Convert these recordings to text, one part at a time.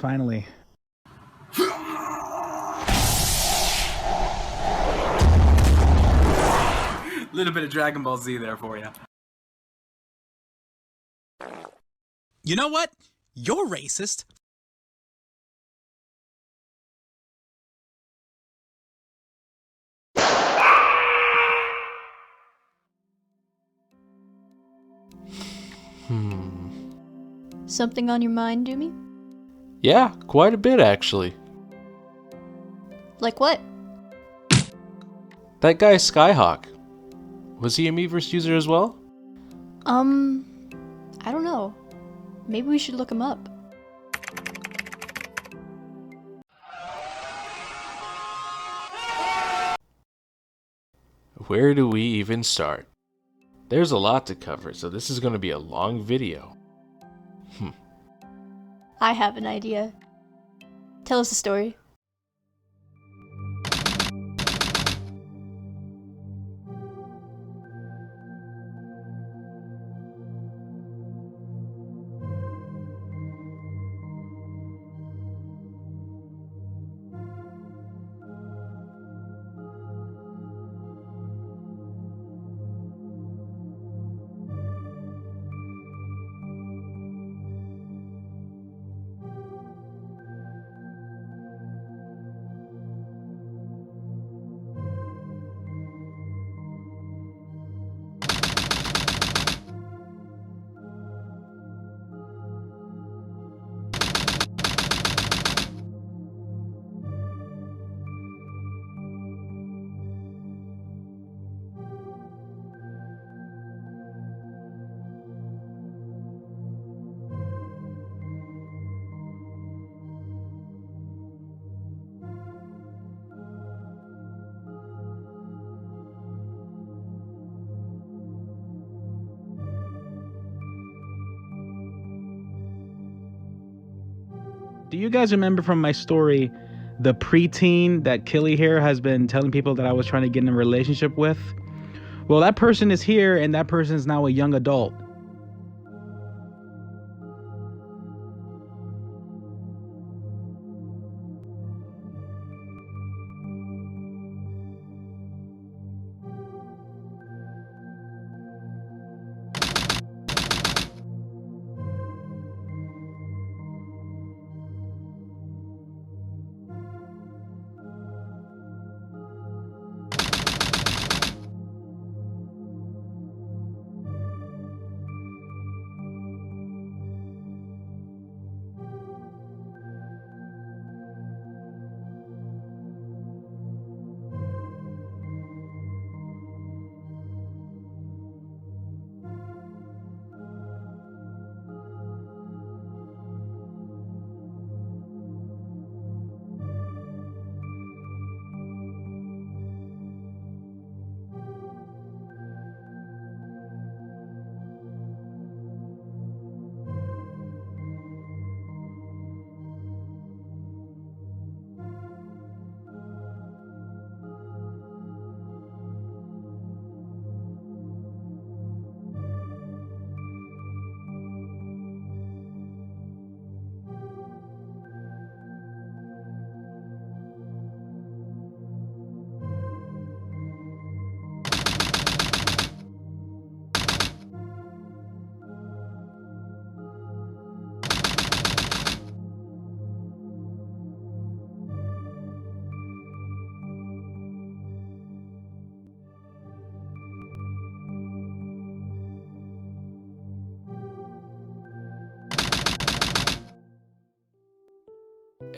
Finally. Little bit of Dragon Ball Z there for you. You know what? You're racist. Something on your mind, Doomy? Yeah, quite a bit actually. Like what? That guy Skyhawk. Was he a Miiverse user as well? I don't know. Maybe we should look him up. Where do we even start? There's a lot to cover, so this is going to be a long video. I have an idea. Tell us a story. Do you guys remember from my story the preteen that Killy here has been telling people that I was trying to get in a relationship with? Well, that person is here, and that person is now a young adult.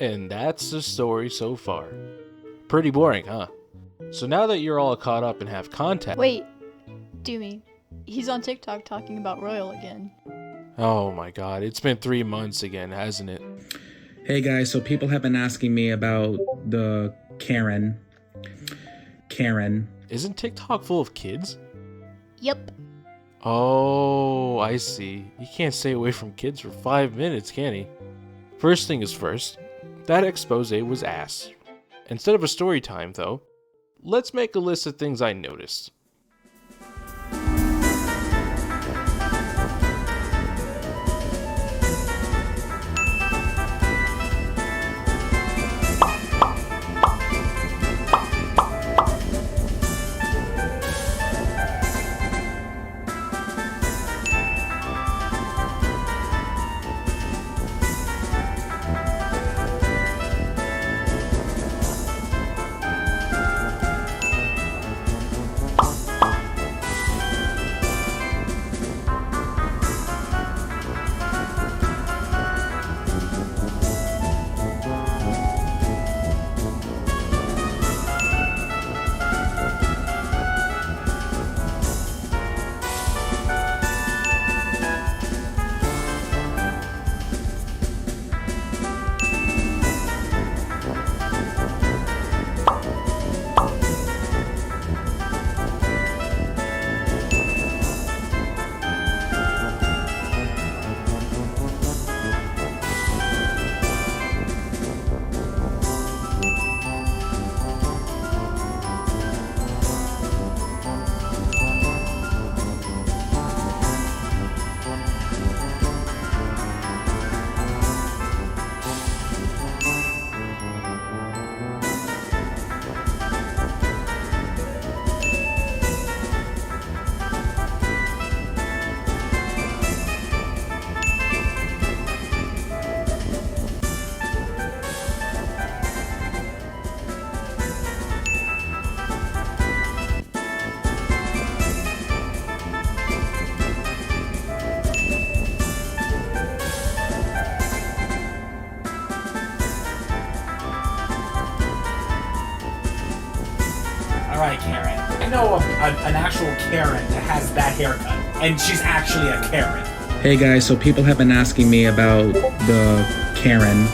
And that's the story so far. Pretty boring, huh? So now that you're all caught up and have contact... Wait, Doomy. He's on TikTok talking about Royal again. Oh my god, it's been 3 months again, hasn't it? Hey guys, so people have been asking me about the Karen. Isn't TikTok full of kids? Yep. Oh, I see. He can't stay away from kids for 5 minutes, can he? First thing is first, that Exposé was ass. Instead of a story time, though, let's make a list of things I noticed. All right, Karen. I know an actual Karen that has that haircut, and she's actually a Karen. Hey guys, so people have been asking me about the Karen.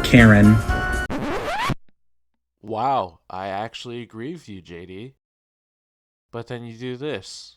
Karen. Wow, I actually agree with you, JD. But then you do this.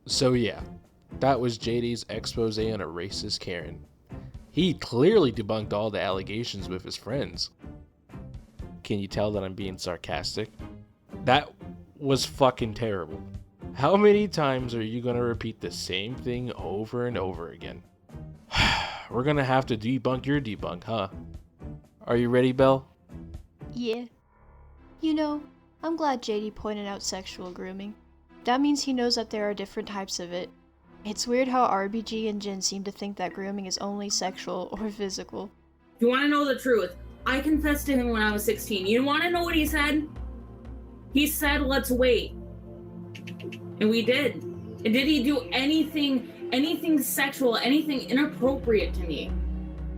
So yeah, that was JD's expose on a racist Karen. He clearly debunked all the allegations with his friends. Can you tell that I'm being sarcastic? That was fucking terrible. How many times are you gonna repeat the same thing over and over again? We're gonna have to debunk your debunk, huh? Are you ready, Belle? Yeah. You know, I'm glad JD pointed out sexual grooming. That means he knows that there are different types of it. It's weird how RBG and Jin seem to think that grooming is only sexual or physical. If you want to know the truth, I confessed to him when I was 16. You want to know what he said? He said, let's wait. And we did. And did he do anything sexual, anything inappropriate to me?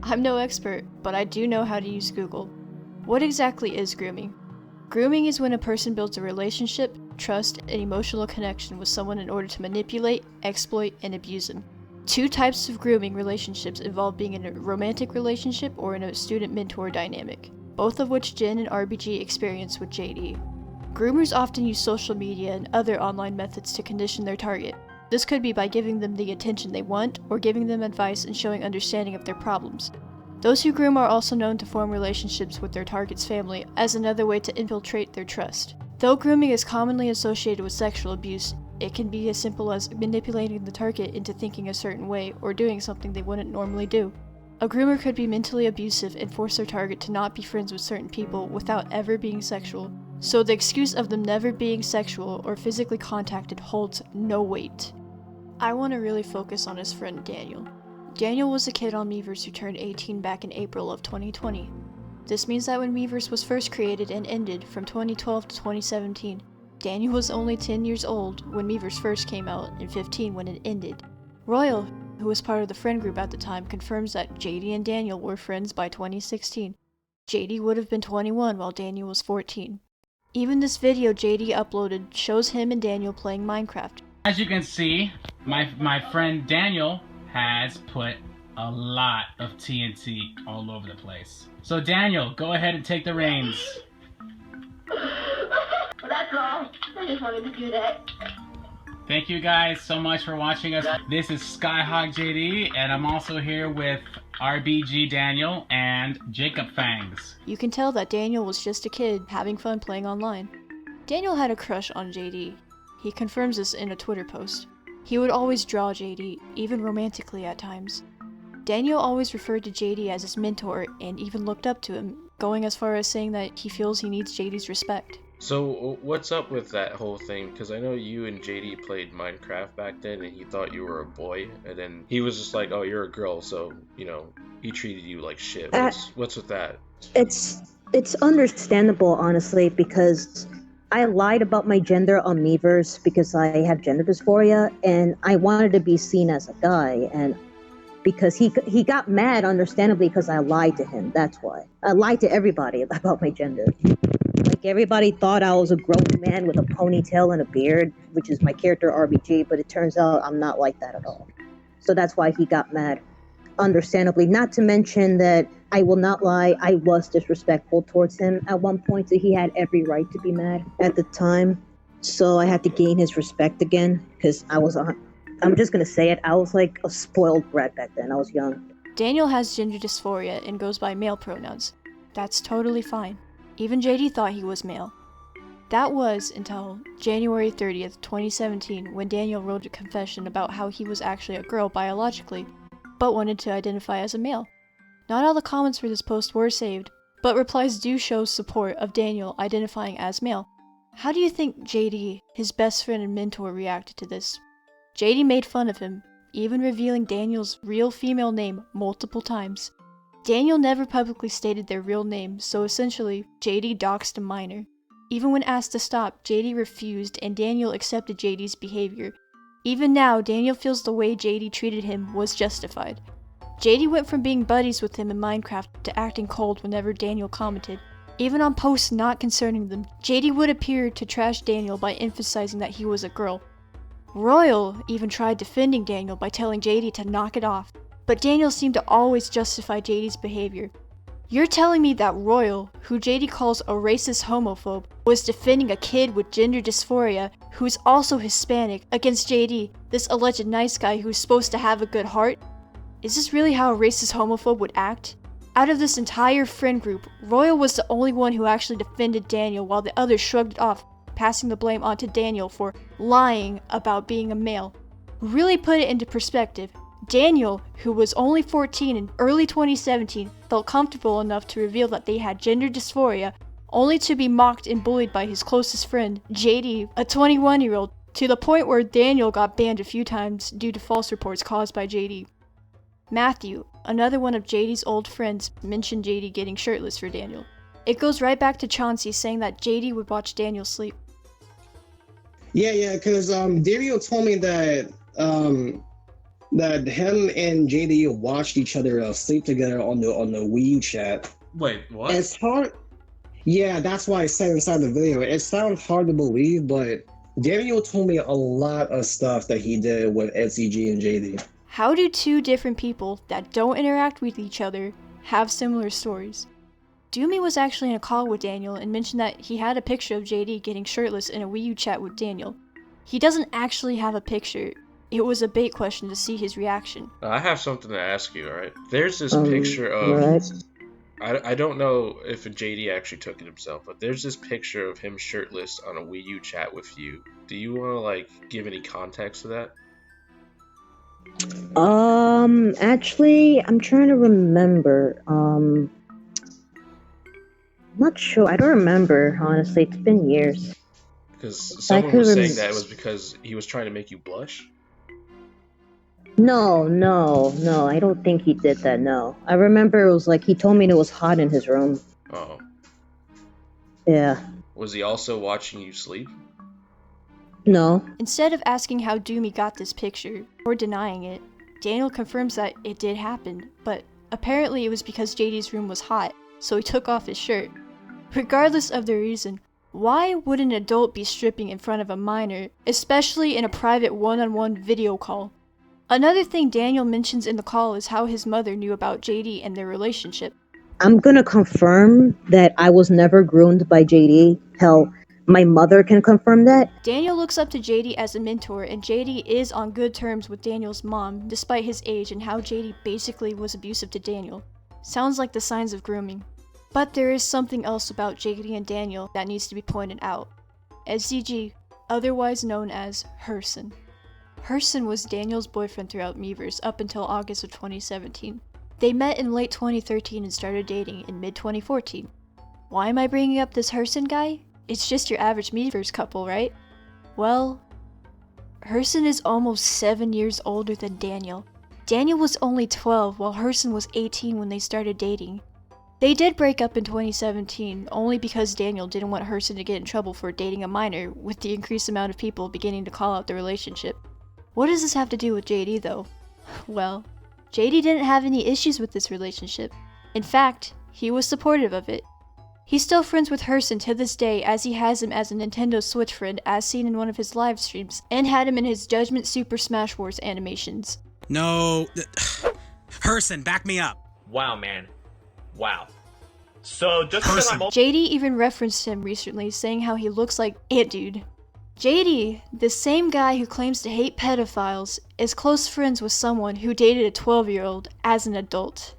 I'm no expert, but I do know how to use Google. What exactly is grooming? Grooming is when a person builds a relationship, trust, and emotional connection with someone in order to manipulate, exploit, and abuse them. Two types of grooming relationships involve being in a romantic relationship or in a student-mentor dynamic, both of which Jin and RBG experience with JD. Groomers often use social media and other online methods to condition their target. This could be by giving them the attention they want, or giving them advice and showing understanding of their problems. Those who groom are also known to form relationships with their target's family as another way to infiltrate their trust. Though grooming is commonly associated with sexual abuse, it can be as simple as manipulating the target into thinking a certain way or doing something they wouldn't normally do. A groomer could be mentally abusive and force their target to not be friends with certain people without ever being sexual, so the excuse of them never being sexual or physically contacted holds no weight. I want to really focus on his friend Daniel. Daniel was a kid on Miiverse who turned 18 back in April of 2020. This means that when Miiverse was first created and ended from 2012 to 2017, Daniel was only 10 years old when Miiverse first came out and 15 when it ended. Royal, who was part of the friend group at the time, confirms that JD and Daniel were friends by 2016. JD would have been 21 while Daniel was 14. Even this video JD uploaded shows him and Daniel playing Minecraft. As you can see, my friend Daniel has put a lot of TNT all over the place. So Daniel, go ahead and take the reins. That's all. I just wanted to do that. Thank you guys so much for watching us. This is SkyhawkJD, and I'm also here with RBG Daniel and Jacob Fangs. You can tell that Daniel was just a kid having fun playing online. Daniel had a crush on JD. He confirms this in a Twitter post. He would always draw JD, even romantically at times. Daniel always referred to JD as his mentor and even looked up to him, going as far as saying that he feels he needs JD's respect. So what's up with that whole thing? Because I know you and JD played Minecraft back then and he thought you were a boy, and then he was just like, oh, you're a girl, so, you know, he treated you like shit. What's with that? It's understandable, honestly, because I lied about my gender on Miiverse because I have gender dysphoria, and I wanted to be seen as a guy, and because he got mad, understandably, because I lied to him. That's why. I lied to everybody about my gender. Like, everybody thought I was a grown man with a ponytail and a beard, which is my character RBG, but it turns out I'm not like that at all. So that's why he got mad, understandably. Not to mention that I will not lie, I was disrespectful towards him at one point, so he had every right to be mad at the time. So I had to gain his respect again, because I'm just gonna say it, I was like a spoiled brat back then. I was young. Daniel has gender dysphoria and goes by male pronouns. That's totally fine. Even JD thought he was male. That was until January 30th, 2017, when Daniel wrote a confession about how he was actually a girl biologically, but wanted to identify as a male. Not all the comments for this post were saved, but replies do show support of Daniel identifying as male. How do you think JD, his best friend and mentor, reacted to this? JD made fun of him, even revealing Daniel's real female name multiple times. Daniel never publicly stated their real name, so essentially, JD doxed a minor. Even when asked to stop, JD refused and Daniel accepted JD's behavior. Even now, Daniel feels the way JD treated him was justified. JD went from being buddies with him in Minecraft to acting cold whenever Daniel commented. Even on posts not concerning them, JD would appear to trash Daniel by emphasizing that he was a girl. Royal even tried defending Daniel by telling JD to knock it off, but Daniel seemed to always justify JD's behavior. You're telling me that Royal, who JD calls a racist homophobe, was defending a kid with gender dysphoria who's also Hispanic against JD, this alleged nice guy who's supposed to have a good heart? Is this really how a racist homophobe would act? Out of this entire friend group, Royal was the only one who actually defended Daniel while the others shrugged it off, passing the blame onto Daniel for lying about being a male. Really put it into perspective, Daniel, who was only 14 in early 2017, felt comfortable enough to reveal that they had gender dysphoria, only to be mocked and bullied by his closest friend, JD, a 21-year-old, to the point where Daniel got banned a few times due to false reports caused by JD. Matthew, another one of JD's old friends, mentioned JD getting shirtless for Daniel. It goes right back to Chauncey saying that JD would watch Daniel sleep. Yeah, because Daniel told me that that him and JD watched each other sleep together on the Wii U chat. Wait, what? It's hard. Yeah, that's why I said inside the video. It sounds hard to believe, but Daniel told me a lot of stuff that he did with SCG and JD. How do two different people that don't interact with each other have similar stories? Doomy was actually in a call with Daniel and mentioned that he had a picture of JD getting shirtless in a Wii U chat with Daniel. He doesn't actually have a picture. It was a bait question to see his reaction. I have something to ask you, alright? There's this picture of... Right. I don't know if JD actually took it himself, but there's this picture of him shirtless on a Wii U chat with you. Do you want to, give any context to that? Actually, I'm trying to remember. I'm not sure. I don't remember, honestly. It's been years. Because someone was saying that it was because he was trying to make you blush? No, I don't think he did that, no. I remember it was like, he told me it was hot in his room. Oh. Yeah. Was he also watching you sleep? No. Instead of asking how Doomy got this picture, or denying it, Daniel confirms that it did happen, but apparently it was because JD's room was hot, so he took off his shirt. Regardless of the reason, why would an adult be stripping in front of a minor, especially in a private one-on-one video call? Another thing Daniel mentions in the call is how his mother knew about JD and their relationship. I'm gonna confirm that I was never groomed by JD. Hell, my mother can confirm that. Daniel looks up to JD as a mentor, and JD is on good terms with Daniel's mom, despite his age and how JD basically was abusive to Daniel. Sounds like the signs of grooming. But there is something else about JD and Daniel that needs to be pointed out. SCG, otherwise known as Herson. Herson was Daniel's boyfriend throughout Miiverse up until August of 2017. They met in late 2013 and started dating in mid-2014. Why am I bringing up this Herson guy? It's just your average Miiverse couple, right? Well, Herson is almost 7 years older than Daniel. Daniel was only 12 while Herson was 18 when they started dating. They did break up in 2017 only because Daniel didn't want Herson to get in trouble for dating a minor, with the increased amount of people beginning to call out the relationship. What does this have to do with JD though? Well, JD didn't have any issues with this relationship. In fact, he was supportive of it. He's still friends with Herson to this day, as he has him as a Nintendo Switch friend as seen in one of his live streams, and had him in his Judgment Super Smash Wars animations. No. Herson, back me up. Wow, man. Wow. So just because I'm JD even referenced him recently, saying how he looks like Ant Dude. JD, the same guy who claims to hate pedophiles, is close friends with someone who dated a 12-year-old as an adult.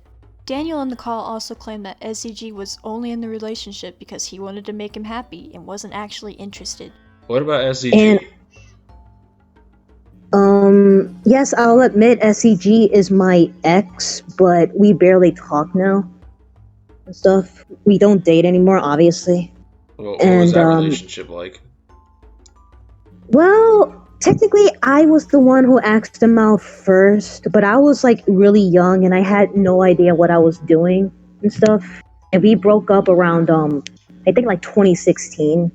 Daniel on the call also claimed that SCG was only in the relationship because he wanted to make him happy and wasn't actually interested. What about SCG? Yes, I'll admit SCG is my ex, but we barely talk now and stuff. We don't date anymore, obviously. What was that relationship like? Well, technically, I was the one who asked him out first, but I was like really young and I had no idea what I was doing and stuff. And we broke up around, I think like 2016,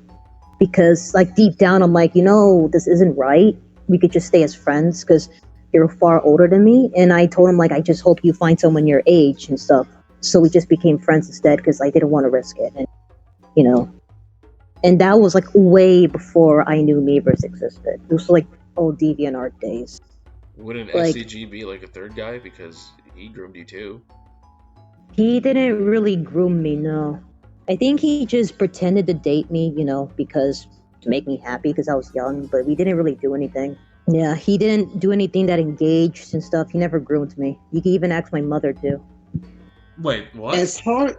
because like deep down, I'm like, this isn't right. We could just stay as friends because you're far older than me. And I told him like, I just hope you find someone your age and stuff. So we just became friends instead because I didn't want to risk it. And, and that was like way before I knew Miiverse existed. It was like old DeviantArt days. Wouldn't SCG be like a third guy because he groomed you too? He didn't really groom me, no. I think he just pretended to date me, because to make me happy because I was young, but we didn't really do anything. Yeah, he didn't do anything that engaged and stuff. He never groomed me. You can even ask my mother too. Wait, what? It's hard.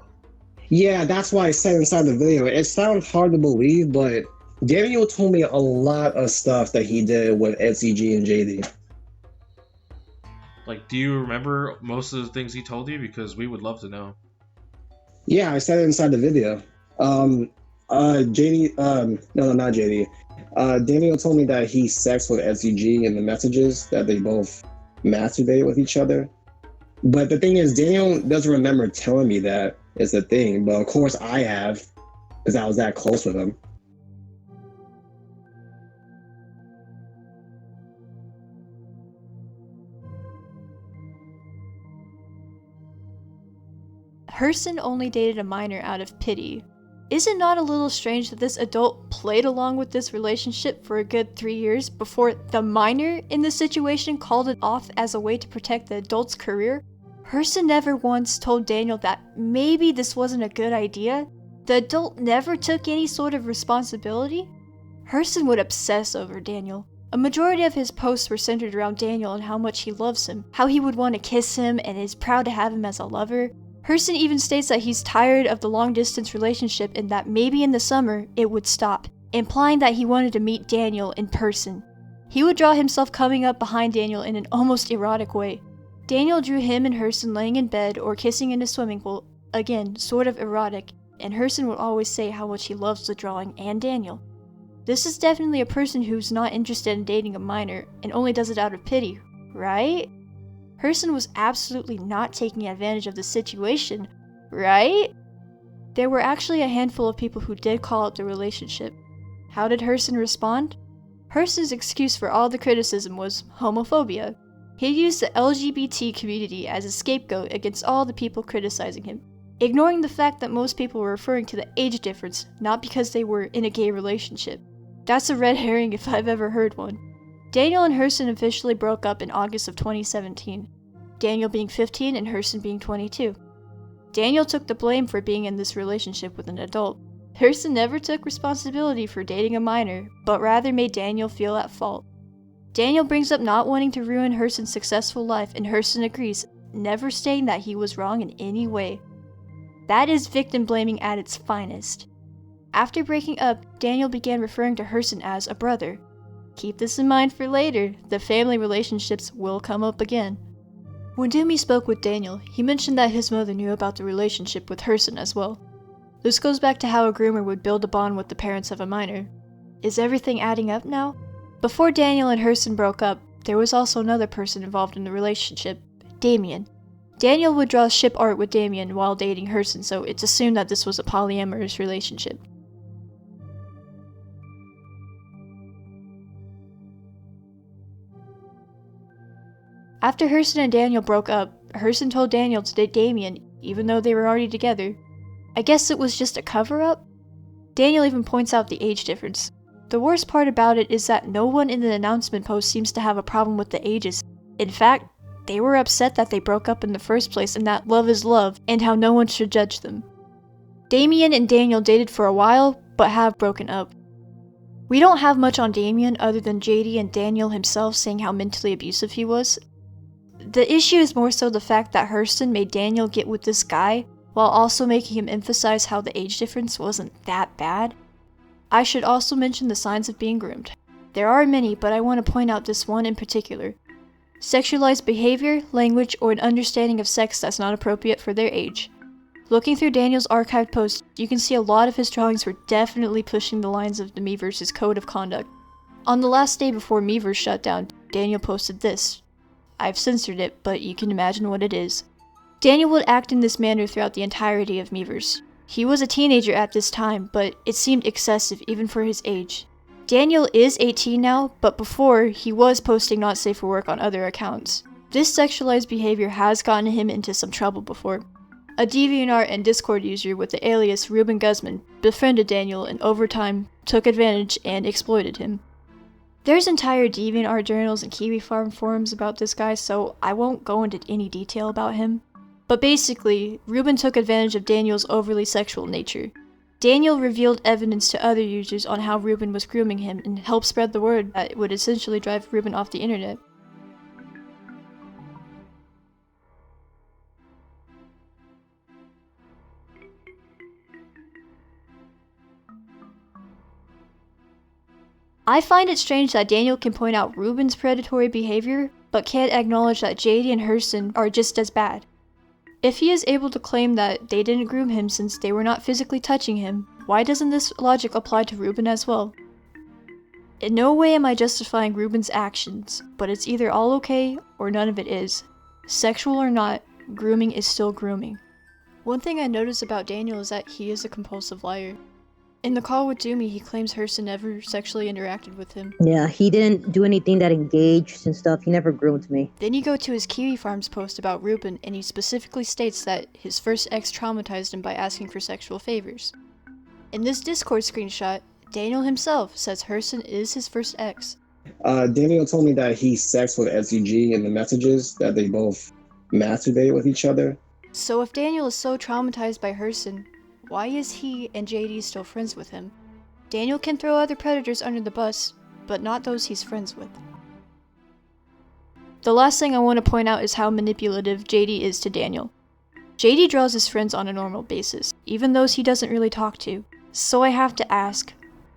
Yeah, that's why I said inside the video. It sounds hard to believe, but Daniel told me a lot of stuff that he did with SCG and JD. Like, do you remember most of the things he told you? Because we would love to know. Yeah, I said it inside the video. JD, no, not JD. Daniel told me that he sexed with SCG in the messages, that they both masturbated with each other. But the thing is, Daniel doesn't remember telling me that is the thing. But of course I have, because I was that close with him. Herson only dated a minor out of pity. Is it not a little strange that this adult played along with this relationship for a good 3 years before the minor in this situation called it off as a way to protect the adult's career? Herson never once told Daniel that maybe this wasn't a good idea. The adult never took any sort of responsibility. Herson would obsess over Daniel. A majority of his posts were centered around Daniel and how much he loves him, how he would want to kiss him and is proud to have him as a lover. Herson even states that he's tired of the long-distance relationship and that maybe in the summer it would stop, implying that he wanted to meet Daniel in person. He would draw himself coming up behind Daniel in an almost erotic way. Daniel drew him and Herson laying in bed or kissing in a swimming pool, again, sort of erotic, and Herson would always say how much he loves the drawing and Daniel. This is definitely a person who's not interested in dating a minor and only does it out of pity, right? Herson was absolutely not taking advantage of the situation, right? There were actually a handful of people who did call out the relationship. How did Herson respond? Herson's excuse for all the criticism was homophobia. He used the LGBT community as a scapegoat against all the people criticizing him, ignoring the fact that most people were referring to the age difference, not because they were in a gay relationship. That's a red herring if I've ever heard one. Daniel and Herson officially broke up in August of 2017, Daniel being 15 and Herson being 22. Daniel took the blame for being in this relationship with an adult. Herson never took responsibility for dating a minor, but rather made Daniel feel at fault. Daniel brings up not wanting to ruin Herson's successful life, and Herson agrees, never stating that he was wrong in any way. That is victim blaming at its finest. After breaking up, Daniel began referring to Herson as a brother. Keep this in mind for later, the family relationships will come up again. When Doomy spoke with Daniel, he mentioned that his mother knew about the relationship with Herson as well. This goes back to how a groomer would build a bond with the parents of a minor. Is everything adding up now? Before Daniel and Herson broke up, there was also another person involved in the relationship, Damien. Daniel would draw ship art with Damien while dating Herson, so it's assumed that this was a polyamorous relationship. After Herson and Daniel broke up, Herson told Daniel to date Damien, even though they were already together. I guess it was just a cover-up? Daniel even points out the age difference. The worst part about it is that no one in the announcement post seems to have a problem with the ages. In fact, They were upset that they broke up in the first place and that love is love and how no one should judge them. Damien and Daniel dated for a while, but have broken up. We don't have much on Damien other than JD and Daniel himself saying how mentally abusive he was. The issue is more so the fact that Herson made Daniel get with this guy, while also making him emphasize how the age difference wasn't that bad. I should also mention the signs of being groomed. There are many, but I want to point out this one in particular. Sexualized behavior, language, or an understanding of sex that's not appropriate for their age. Looking through Daniel's archived posts, you can see a lot of his drawings were definitely pushing the lines of the Miiverse's code of conduct. On the last day before Miiverse shut down, Daniel posted this. I've censored it, but you can imagine what it is. Daniel would act in this manner throughout the entirety of Miiverse. He was a teenager at this time, but it seemed excessive even for his age. Daniel is 18 now, but before, he was posting not safe for work on other accounts. This sexualized behavior has gotten him into some trouble before. A DeviantArt and Discord user with the alias Ruben Guzman befriended Daniel and over time took advantage and exploited him. There's entire DeviantArt journals and Kiwi Farm forums about this guy, so I won't go into any detail about him. But basically, Ruben took advantage of Daniel's overly sexual nature. Daniel revealed evidence to other users on how Ruben was grooming him and helped spread the word that would essentially drive Ruben off the internet. I find it strange that Daniel can point out Ruben's predatory behavior, but can't acknowledge that JD and Herson are just as bad. If he is able to claim that they didn't groom him since they were not physically touching him, why doesn't this logic apply to Ruben as well? In no way am I justifying Ruben's actions, but it's either all okay or none of it is. Sexual or not, grooming is still grooming. One thing I noticed about Daniel is that he is a compulsive liar. In the call with Doomy, he claims Herson never sexually interacted with him. Yeah, he didn't do anything that engaged and stuff. He never groomed me. Then you go to his Kiwi Farms post about Ruben, and he specifically states that his first ex traumatized him by asking for sexual favors. In this Discord screenshot, Daniel himself says Herson is his first ex. Daniel told me that he sexed with SUG in the messages, that they both masturbate with each other. So if Daniel is so traumatized by Herson, why is he and JD still friends with him? Daniel can throw other predators under the bus, but not those he's friends with. The last thing I want to point out is how manipulative JD is to Daniel. JD draws his friends on a normal basis, even those he doesn't really talk to. So I have to ask,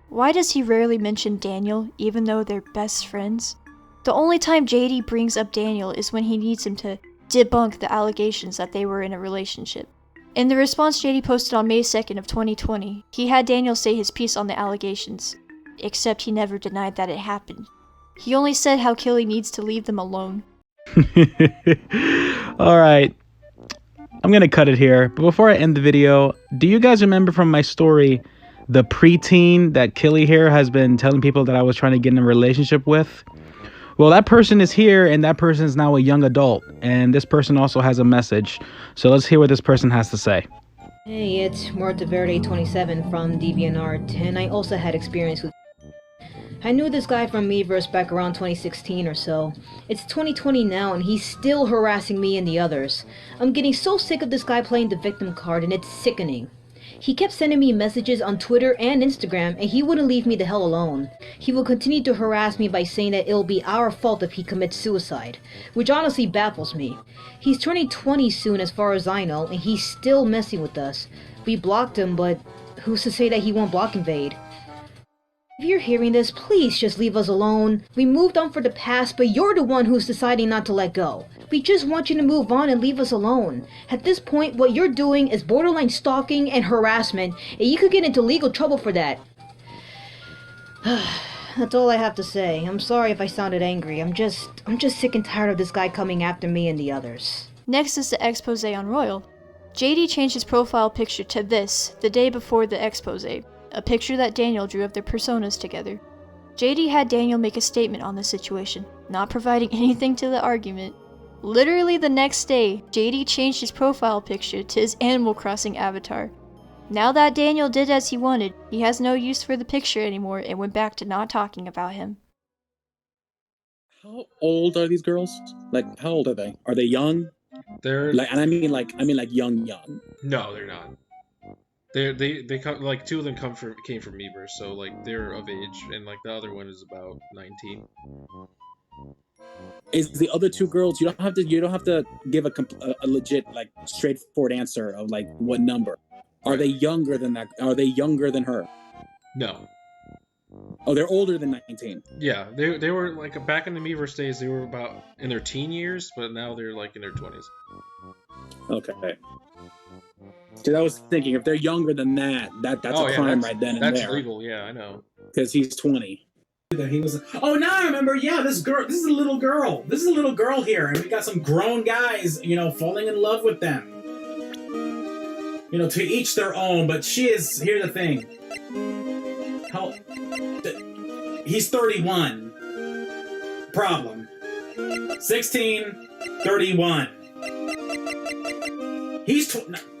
why does he rarely mention Daniel even though they're best friends? The only time JD brings up Daniel is when he needs him to debunk the allegations that they were in a relationship. In the response JD posted on May 2nd of 2020, he had Daniel say his piece on the allegations, except he never denied that it happened. He only said how Killy needs to leave them alone. Alright, I'm gonna cut it here, but before I end the video, do you guys remember from my story the preteen that Killy here has been telling people that I was trying to get in a relationship with? Well, that person is here, and that person is now a young adult, and this person also has a message. So let's hear what this person has to say. Hey, it's Mortaverde27 from DeviantArt, and I also had experience with... I knew this guy from Miiverse back around 2016 or so. It's 2020 now, and he's still harassing me and the others. I'm getting so sick of this guy playing the victim card, and it's sickening. He kept sending me messages on Twitter and Instagram, and he wouldn't leave me the hell alone. He will continue to harass me by saying that it'll be our fault if he commits suicide, which honestly baffles me. He's turning 20 soon as far as I know, and he's still messing with us. We blocked him, but who's to say that he won't block invade? If you're hearing this, please just leave us alone. We moved on for the past, but you're the one who's deciding not to let go. We just want you to move on and leave us alone. At this point, what you're doing is borderline stalking and harassment, and you could get into legal trouble for that. That's all I have to say. I'm sorry if I sounded angry. I'm just sick and tired of this guy coming after me and the others. Next is the Exposé on Royal. JD changed his profile picture to this the day before the Exposé, a picture that Daniel drew of their personas together. JD had Daniel make a statement on the situation, not providing anything to the argument. Literally the next day, JD changed his profile picture to his Animal Crossing avatar. Now that Daniel did as he wanted, he has no use for the picture anymore and went back to not talking about him. How old are these girls? Like, how old are they? Are they young? They're like, and I mean like young. No, they're not. They come, like, two of them came from Miiverse, so like they're of age, and like the other one is about 19. Is the other two girls? You don't have to give a legit, like, straightforward answer of like what number. Are they younger than that? Are they younger than her? No. Oh, they're older than 19. Yeah, they were like back in the Miiverse days. They were about in their teen years, but now they're like in their 20s. Okay. Because I was thinking, if they're younger than that's a crime right then and there. That's legal. Yeah, I know. Because he's 20. He was. Oh, now I remember. Yeah, this girl. This is a little girl. This is a little girl here, and we got some grown guys, falling in love with them. To each their own. But here's the thing. He's 31. Problem. 16, 31.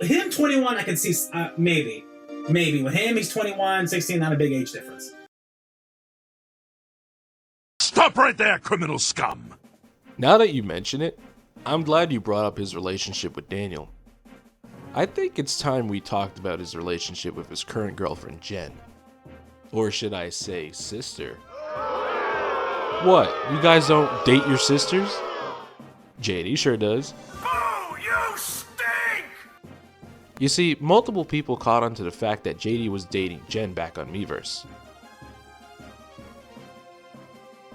Him 21. I can see maybe with him he's 21, 16. Not a big age difference. Stop right there, criminal scum! Now that you mention it, I'm glad you brought up his relationship with Daniel. I think it's time we talked about his relationship with his current girlfriend, Jen. Or should I say, sister? What, you guys don't date your sisters? JD sure does. Oh, you stink! You see, multiple people caught on to the fact that JD was dating Jen back on Miiverse.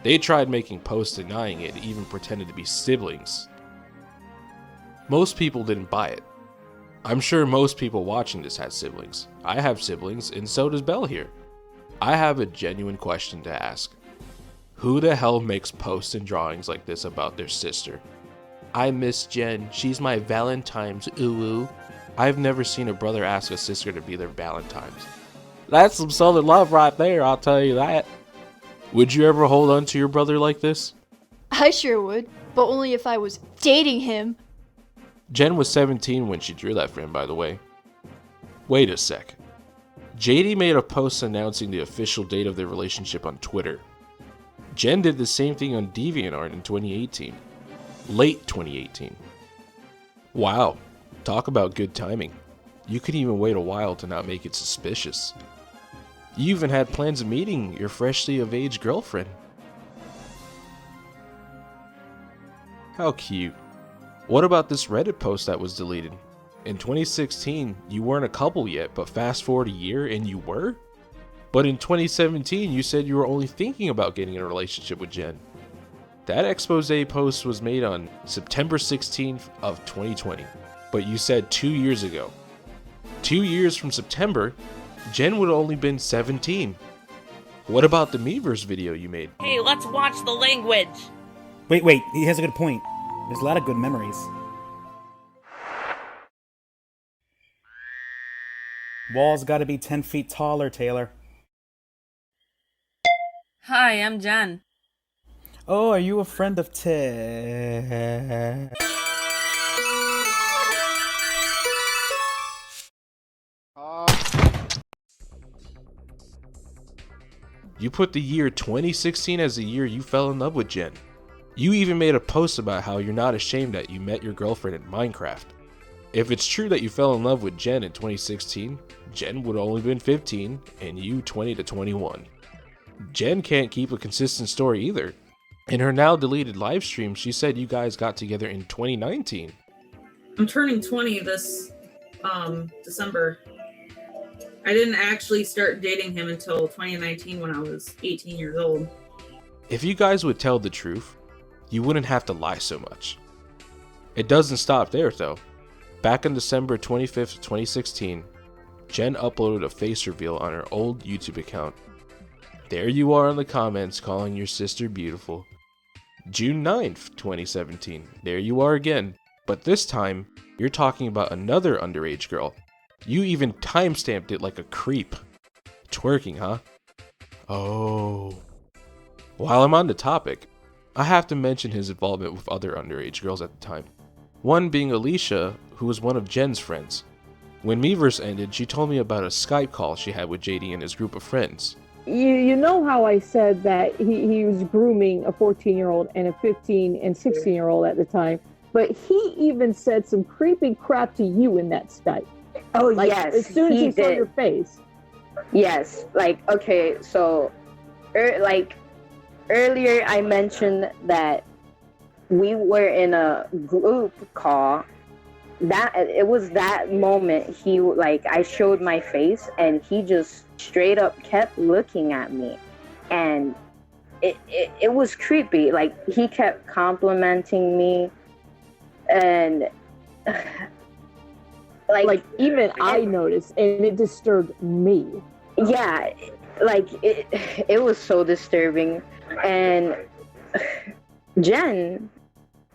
They tried making posts denying it and even pretended to be siblings. Most people didn't buy it. I'm sure most people watching this had siblings. I have siblings, and so does Belle here. I have a genuine question to ask. Who the hell makes posts and drawings like this about their sister? I miss Jen, she's my Valentine's, ooh. I've never seen a brother ask a sister to be their Valentine's. That's some southern love right there, I'll tell you that. Would you ever hold on to your brother like this? I sure would, but only if I was dating him. Jen was 17 when she drew that for him, by the way. Wait a sec. JD made a post announcing the official date of their relationship on Twitter. Jen did the same thing on DeviantArt in 2018. Late 2018. Wow, talk about good timing. You could even wait a while to not make it suspicious. You even had plans of meeting your freshly of age girlfriend. How cute. What about this Reddit post that was deleted? In 2016, you weren't a couple yet, but fast forward a year and you were? But in 2017, you said you were only thinking about getting in a relationship with Jen. That Exposé post was made on September 16th of 2020, but you said 2 years ago. 2 years from September, Jen would have only been 17. What about the Miiverse video you made? Hey, let's watch the language! Wait, he has a good point. There's a lot of good memories. Walls gotta be 10 feet taller, Taylor. Hi, I'm Jen. Oh, are you a friend of Ted? You put the year 2016 as the year you fell in love with Jen. You even made a post about how you're not ashamed that you met your girlfriend in Minecraft. If it's true that you fell in love with Jen in 2016, Jen would have only been 15 and you 20 to 21. Jen can't keep a consistent story either. In her now deleted live stream, she said you guys got together in 2019. I'm turning 20 this December. I didn't actually start dating him until 2019 when I was 18 years old. If you guys would tell the truth, you wouldn't have to lie so much. It doesn't stop there though. Back on December 25th, 2016, Jen uploaded a face reveal on her old YouTube account. There you are in the comments calling your sister beautiful. June 9th, 2017, there you are again, but this time, you're talking about another underage girl. You even timestamped it like a creep. Twerking, huh? Oh. While I'm on the topic, I have to mention his involvement with other underage girls at the time. One being Alicia, who was one of Jen's friends. When Miiverse ended, she told me about a Skype call she had with JD and his group of friends. you know how I said that he was grooming a 14-year-old and a 15 and 16-year-old at the time, but he even said some creepy crap to you in that Skype. Oh, like, yes, as soon as he saw did. your face. Yes, like, okay, so earlier I mentioned that we were in a group call. That it was that moment he like I showed my face and he just straight up kept looking at me, and it was creepy. Like, he kept complimenting me, and like even I noticed, and it disturbed me. Yeah, like it was so disturbing. And Jen,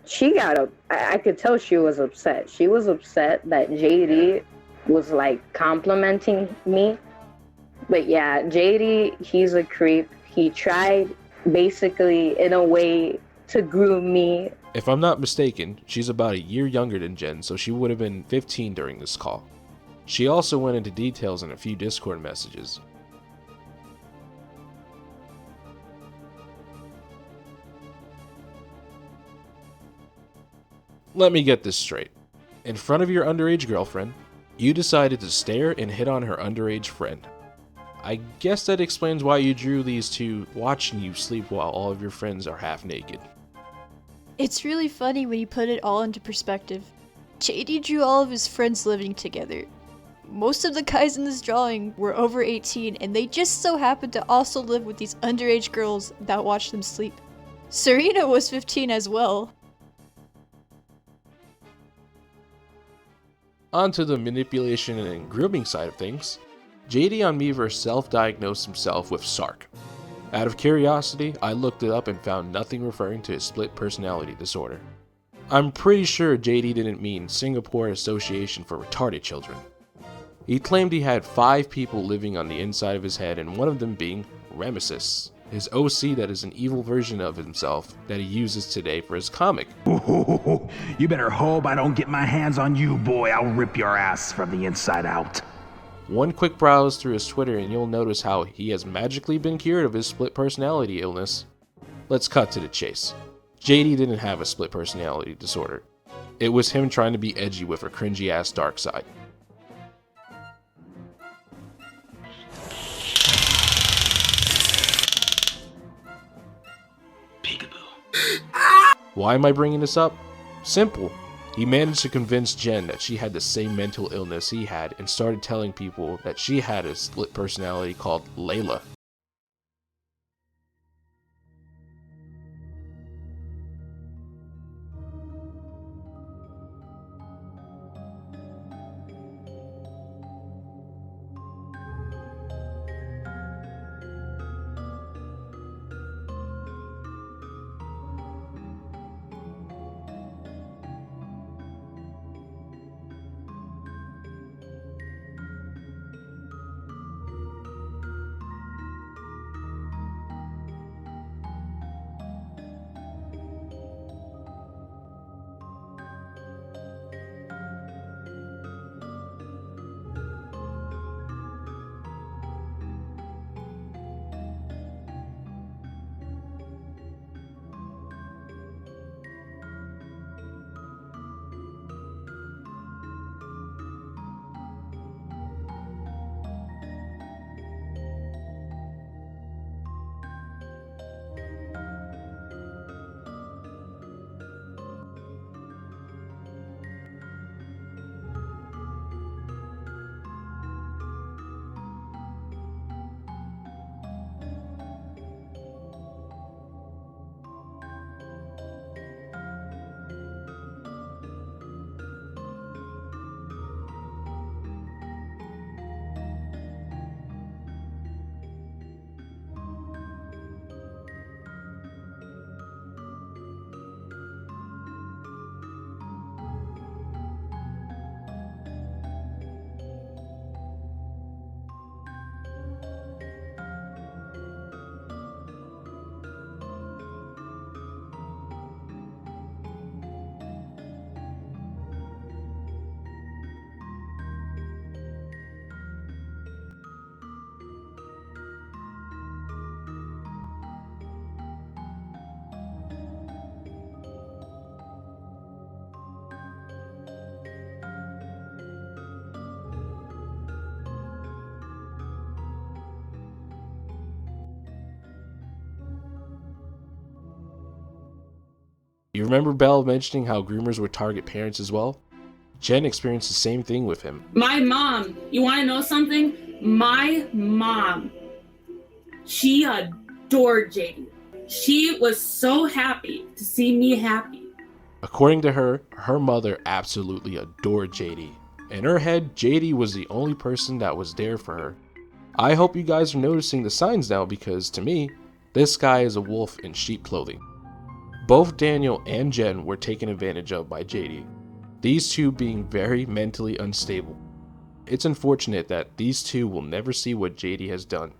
she got up. I could tell she was upset. She was upset that JD was like complimenting me. But yeah, JD, he's a creep. He tried basically in a way to groom me. If I'm not mistaken, she's about a year younger than Jen, so she would have been 15 during this call. She also went into details in a few Discord messages. Let me get this straight. In front of your underage girlfriend, you decided to stare and hit on her underage friend. I guess that explains why you drew these two watching you sleep while all of your friends are half naked. It's really funny when you put it all into perspective. JD drew all of his friends living together. Most of the guys in this drawing were over 18, and they just so happened to also live with these underage girls that watched them sleep. Serena was 15 as well. On to the manipulation and grooming side of things. JD on Miiverse self-diagnosed himself with SARC. Out of curiosity, I looked it up and found nothing referring to his split personality disorder. I'm pretty sure JD didn't mean Singapore Association for Retarded Children. He claimed he had 5 people living on the inside of his head, and one of them being Ramesis, his OC that is an evil version of himself that he uses today for his comic. You better hope I don't get my hands on you, boy. I'll rip your ass from the inside out. One quick browse through his Twitter and you'll notice how he has magically been cured of his split personality illness. Let's cut to the chase. JD didn't have a split personality disorder. It was him trying to be edgy with a cringy ass dark side. Why am I bringing this up? Simple. He managed to convince Jen that she had the same mental illness he had and started telling people that she had a split personality called Layla. You remember Belle mentioning how groomers would target parents as well? Jen experienced the same thing with him. My mom, you want to know something? My mom, she adored JD. She was so happy to see me happy. According to her, her mother absolutely adored JD. In her head, JD was the only person that was there for her. I hope you guys are noticing the signs now, because to me, this guy is a wolf in sheep clothing. Both Daniel and Jen were taken advantage of by JD, these two being very mentally unstable. It's unfortunate that these two will never see what JD has done.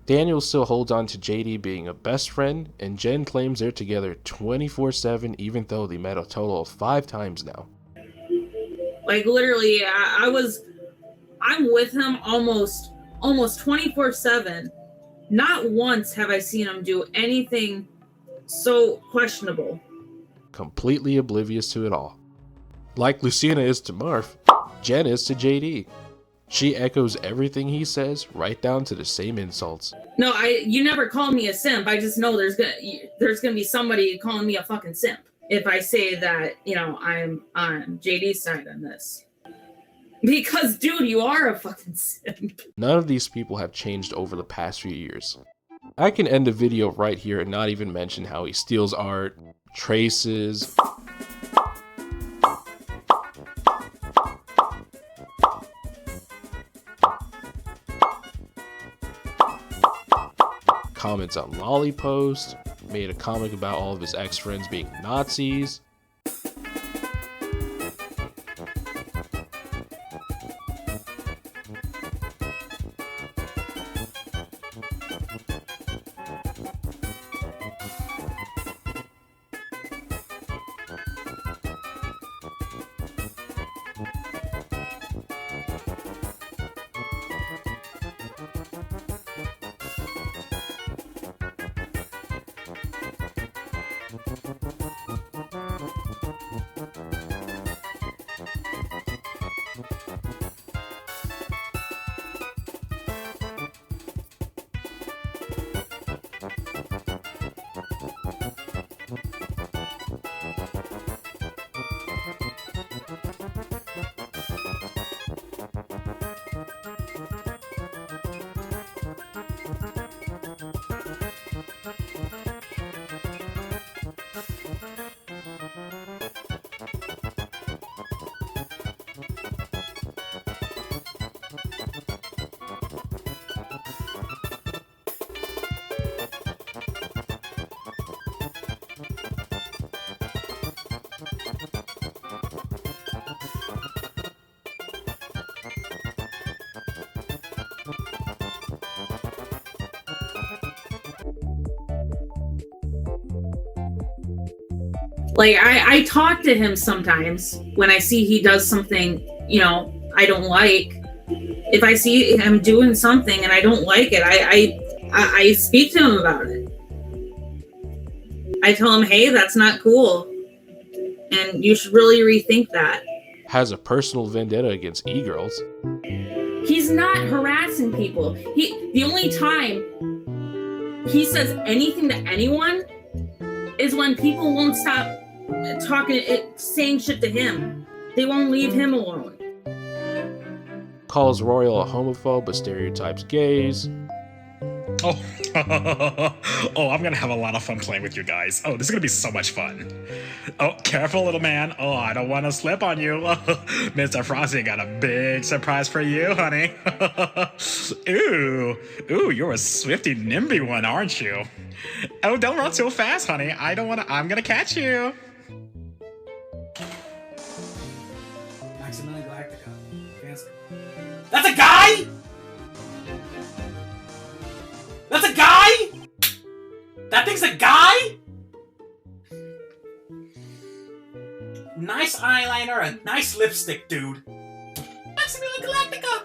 Daniel still holds on to JD being a best friend, and Jen claims they're together 24/7 even though they met a total of 5 times now. Like literally, I'm with him almost 24/7. Not once have I seen him do anything so questionable. Completely oblivious to it all. Like Lucina is to Marf, Jen is to JD. She echoes everything he says, right down to the same insults. No, you never call me a simp. I just know there's gonna be somebody calling me a fucking simp if I say that, you know, I'm on JD's side on this. Because, dude, you are a fucking simp. None of these people have changed over the past few years. I can end the video right here and not even mention how he steals art, traces, comments on Lolly posts, made a comic about all of his ex-friends being Nazis. Like, I talk to him sometimes when I see he does something, you know, I don't like. If I see him doing something and I don't like it, I speak to him about it. I tell him, hey, that's not cool. And you should really rethink that. Has a personal vendetta against e-girls. He's not harassing people. The only time he says anything to anyone is when people won't stop saying shit to him. They won't leave him alone. Calls Royal a homophobe but stereotypes gays. Oh, oh, I'm gonna have a lot of fun playing with you guys. Oh, this is gonna be so much fun. Oh, careful, little man. Oh, I don't want to slip on you. Mr. Frosty got a big surprise for you, honey. Ooh, you're a swifty, nimby one, aren't you? Oh, don't run too fast, honey. I don't want to. I'm gonna catch you. Maximilian Galactica. That's a guy? That's a guy? That thing's a guy? Nice eyeliner and nice lipstick, dude. Maximilian Galactica.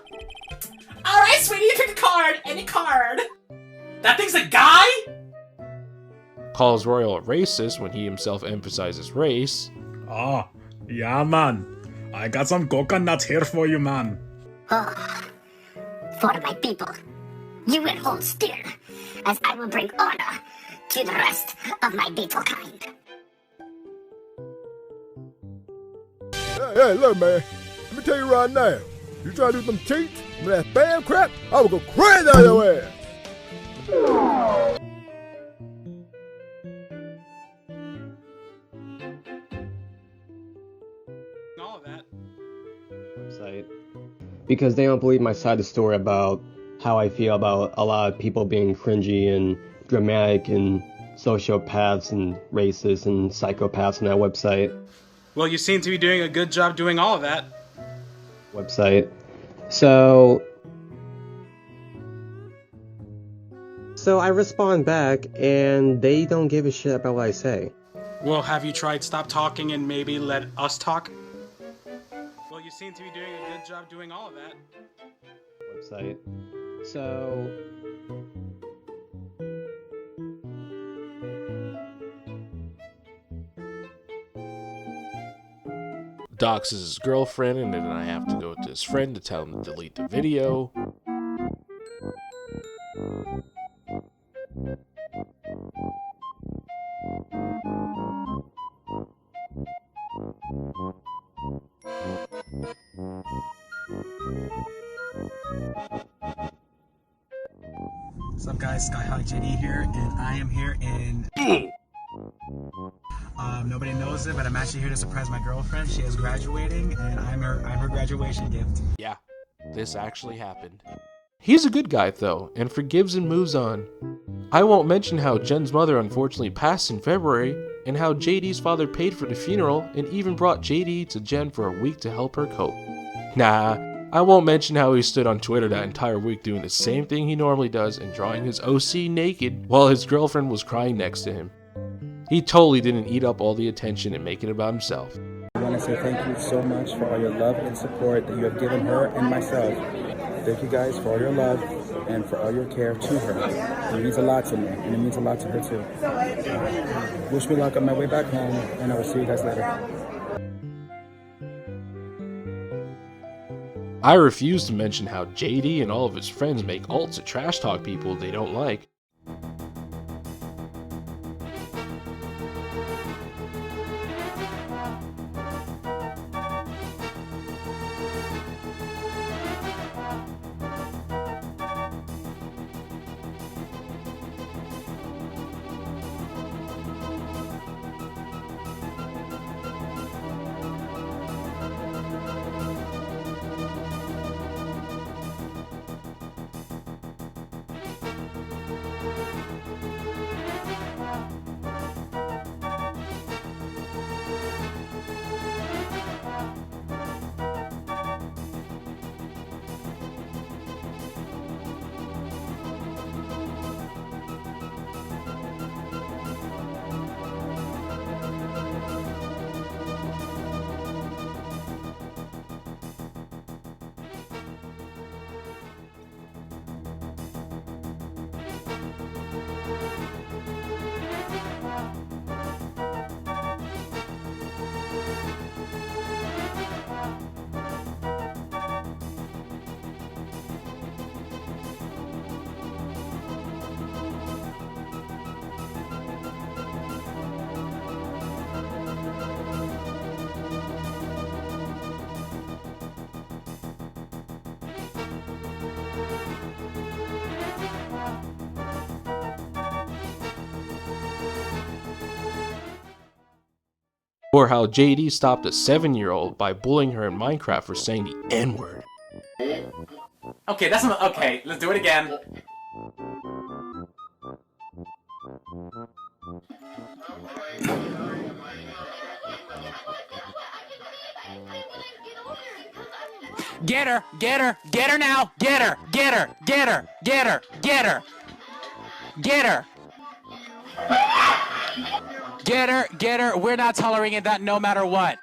Alright, sweetie, you pick a card. Any card. That thing's a guy? Calls Royal a racist when he himself emphasizes race. Oh, yeah, man. I got some coconuts here for you, man. Oh, for my people, you will hold still, as I will bring honor to the rest of my people kind. Hey, look, man. Let me tell you right now. You try to do some cheats with that spam crap, I will go crazy on your ass. All of that. Website. Because they don't believe my side of the story about how I feel about a lot of people being cringy and dramatic and sociopaths and racists and psychopaths on that website. Well, you seem to be doing a good job doing all of that. Website. So I respond back and they don't give a shit about what I say. Well, have you tried stop talking and maybe let us talk? Well, you seem to be doing a good job doing all of that. Website. So doxes his girlfriend, and then I have to go to his friend to tell him to delete the video. What's up, guys? SkyhawkJD here, and I am here in... nobody knows it, but I'm actually here to surprise my girlfriend. She is graduating, and I'm her graduation gift. Yeah, this actually happened. He's a good guy, though, and forgives and moves on. I won't mention how Jen's mother unfortunately passed in February, and how JD's father paid for the funeral and even brought JD to Jen for a week to help her cope. Nah, I won't mention how he stood on Twitter that entire week doing the same thing he normally does and drawing his OC naked while his girlfriend was crying next to him. He totally didn't eat up all the attention and make it about himself. I want to say thank you so much for all your love and support that you have given her and myself. Thank you guys for all your love and for all your care to her. It means a lot to me, and it means a lot to her too. Wish me luck on my way back home, and I will see you guys later. I refuse to mention how JD and all of his friends make alts to trash talk people they don't like. Or how JD stopped a 7-year-old by bullying her in Minecraft for saying the N-word. Okay, that's not okay. Let's do it again. Get her! Get her! Get her now! Get her! Get her! Get her! Get her! Get her! Get her! Get her! Get her! We're not tolerating that no matter what.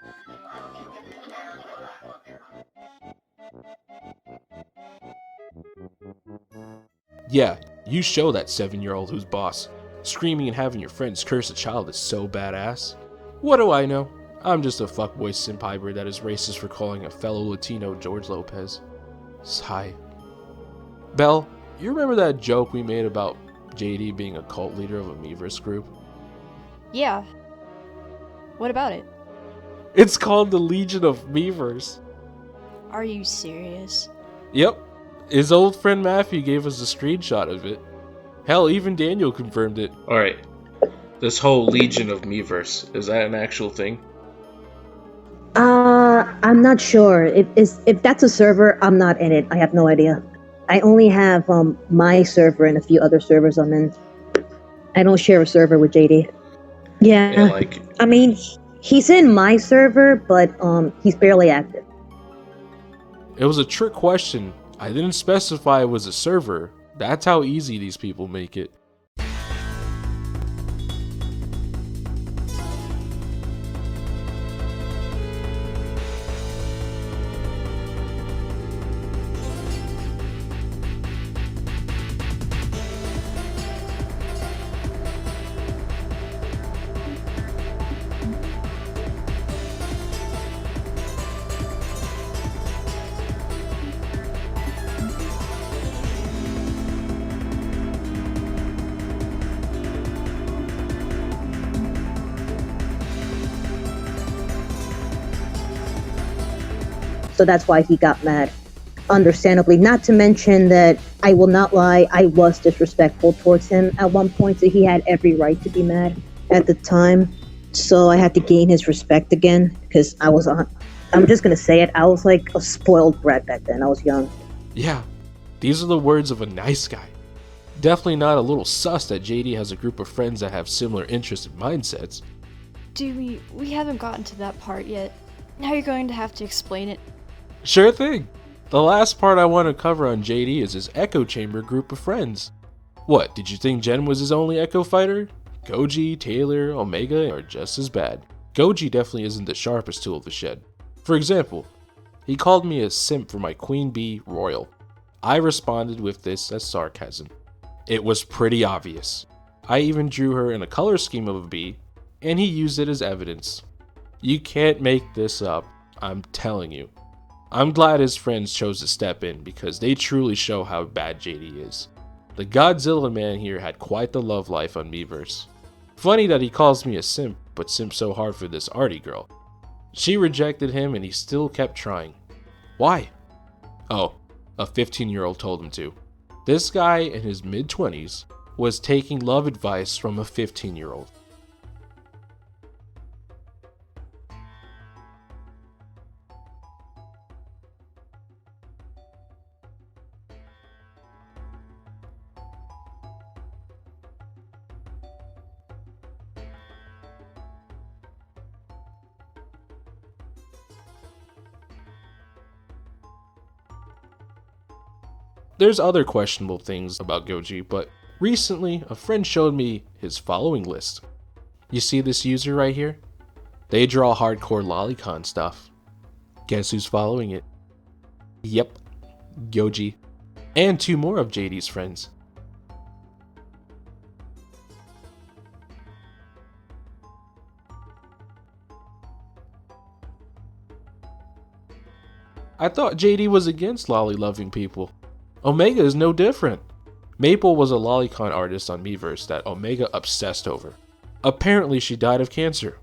Yeah, you show that 7-year-old who's boss. Screaming and having your friends curse a child is so badass. What do I know? I'm just a fuckboy simp hybrid that is racist for calling a fellow Latino George Lopez. Sigh. Belle, you remember that joke we made about JD being a cult leader of a Miiverse group? Yeah. What about it? It's called the Legion of Miiverse. Are you serious? Yep. His old friend Matthew gave us a screenshot of it. Hell, even Daniel confirmed it. Alright. This whole Legion of Miiverse, is that an actual thing? I'm not sure. If that's a server, I'm not in it. I have no idea. I only have my server and a few other servers I'm in. I don't share a server with JD. Yeah, I mean, he's in my server, but he's barely active. It was a trick question. I didn't specify it was a server. That's how easy these people make it. So that's why he got mad. Understandably, not to mention that, I will not lie, I was disrespectful towards him at one point, so he had every right to be mad at the time. So I had to gain his respect again, because I'm just gonna say it, I was like a spoiled brat back then. I was young. Yeah, these are the words of a nice guy. Definitely not a little sus that JD has a group of friends that have similar interests and mindsets. Doomy, we haven't gotten to that part yet. Now you're going to have to explain it. Sure thing. The last part I want to cover on JD is his echo chamber group of friends. What, did you think Jen was his only echo fighter? Goji, Taylor, Omega are just as bad. Goji definitely isn't the sharpest tool of the shed. For example, he called me a simp for my queen bee, Royal. I responded with this as sarcasm. It was pretty obvious. I even drew her in a color scheme of a bee, and he used it as evidence. You can't make this up, I'm telling you. I'm glad his friends chose to step in because they truly show how bad JD is. The Godzilla man here had quite the love life on Miiverse. Funny that he calls me a simp, but simp so hard for this arty girl. She rejected him and he still kept trying. Why? Oh, a 15-year-old told him to. This guy in his mid-20s was taking love advice from a 15-year-old. There's other questionable things about Goji, but recently a friend showed me his following list. You see this user right here? They draw hardcore lolicon stuff. Guess who's following it? Yep, Goji. And two more of JD's friends. I thought JD was against lolly-loving people. Omega is no different. Maple was a lolicon artist on Miiverse that Omega obsessed over. Apparently she died of cancer.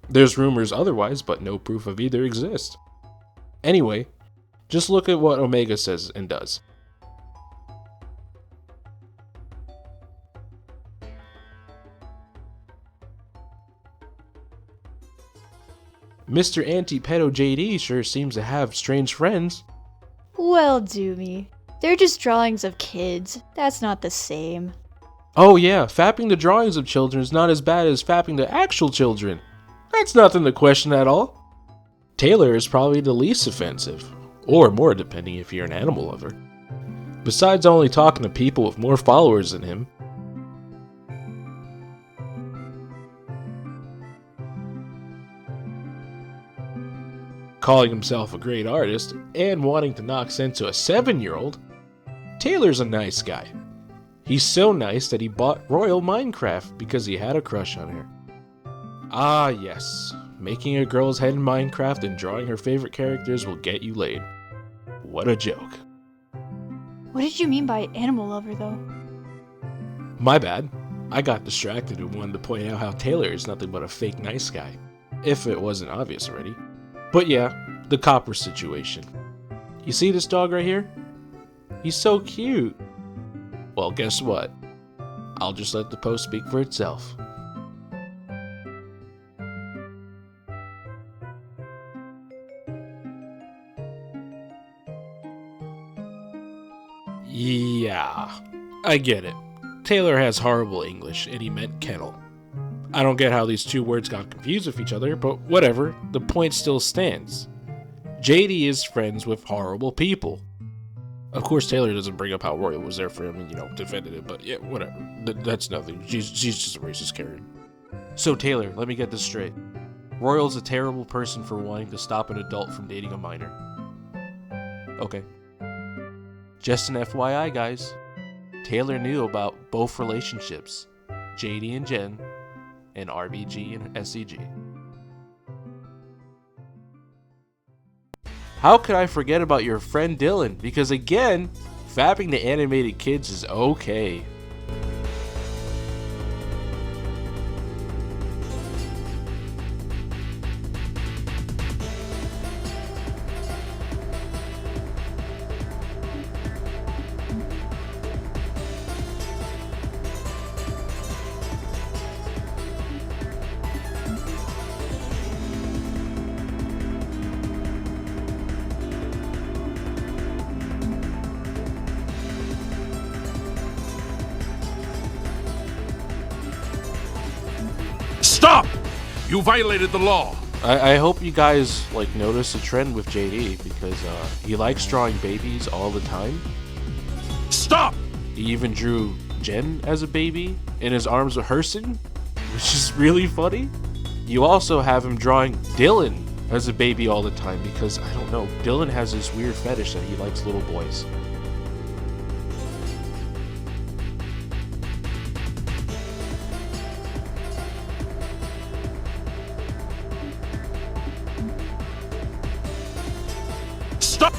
There's rumors otherwise, but no proof of either exists. Anyway, just look at what Omega says and does. Mr. Anti-Pedo JD sure seems to have strange friends. Well, Doomy, they're just drawings of kids. That's not the same. Oh yeah, fapping the drawings of children is not as bad as fapping the actual children. That's nothing to question at all. Taylor is probably the least offensive, or more depending if you're an animal lover. Besides only talking to people with more followers than him. Calling himself a great artist, and wanting to knock sense to a 7-year-old, Taylor's a nice guy. He's so nice that he bought Royal Minecraft because he had a crush on her. Ah yes, making a girl's head in Minecraft and drawing her favorite characters will get you laid. What a joke. What did you mean by animal lover, though? My bad. I got distracted and wanted to point out how Taylor is nothing but a fake nice guy. if it wasn't obvious already. But yeah, the copper situation. You see this dog right here? He's so cute. Well, guess what? I'll just let the post speak for itself. Yeah, I get it. Taylor has horrible English and he meant kennel. I don't get how these two words got confused with each other, but whatever, the point still stands. JD is friends with horrible people. Of course, Taylor doesn't bring up how Royal was there for him and, defended it, but yeah, whatever. That's nothing. She's just a racist Karen. So Taylor, let me get this straight. Royal's a terrible person for wanting to stop an adult from dating a minor. Okay. Just an FYI, guys. Taylor knew about both relationships, JD and Jen, and RBG and SCG. How could I forget about your friend Dylan? Because again, fapping the animated kids is okay. Stop! You violated the law. I hope you guys notice a trend with JD because he likes drawing babies all the time. Stop! He even drew Jen as a baby in his arms with Herson, which is really funny. You also have him drawing Dylan as a baby all the time because, I don't know, Dylan has this weird fetish that he likes little boys. Stop!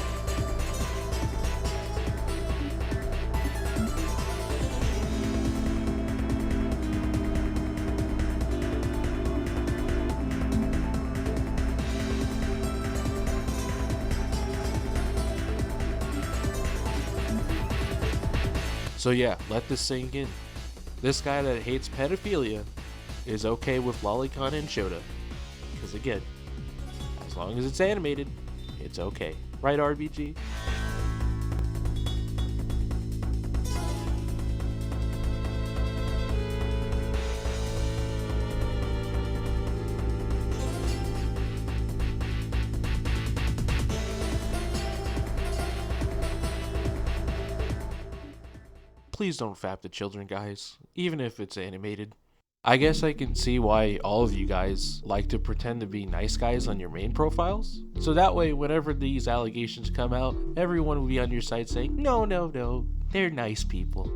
So yeah, let this sink in. This guy that hates pedophilia is okay with Lolicon and Shota. Because again, as long as it's animated, it's okay. Right, RBG? Please don't fap the children, guys, even if it's animated. I guess I can see why all of you guys like to pretend to be nice guys on your main profiles. So that way, whenever these allegations come out, everyone will be on your side saying, no, no, no, they're nice people.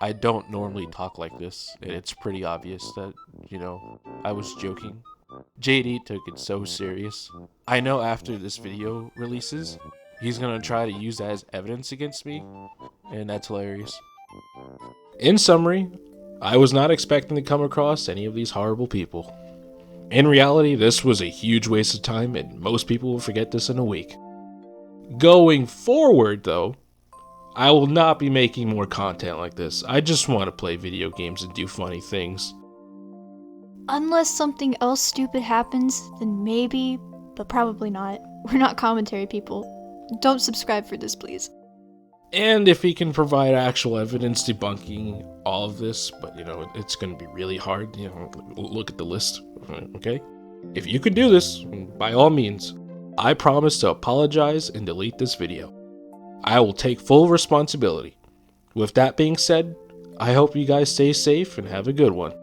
I don't normally talk like this, and it's pretty obvious that, I was joking. JD took it so serious. I know after this video releases, he's gonna try to use that as evidence against me, and that's hilarious. In summary, I was not expecting to come across any of these horrible people. In reality, this was a huge waste of time, and most people will forget this in a week. Going forward, though, I will not be making more content like this. I just want to play video games and do funny things. Unless something else stupid happens, then maybe, but probably not. We're not commentary people. Don't subscribe for this, please. And if he can provide actual evidence debunking all of this, but it's going to be really hard, look at the list, okay? If you can do this, by all means, I promise to apologize and delete this video. I will take full responsibility. With that being said, I hope you guys stay safe and have a good one.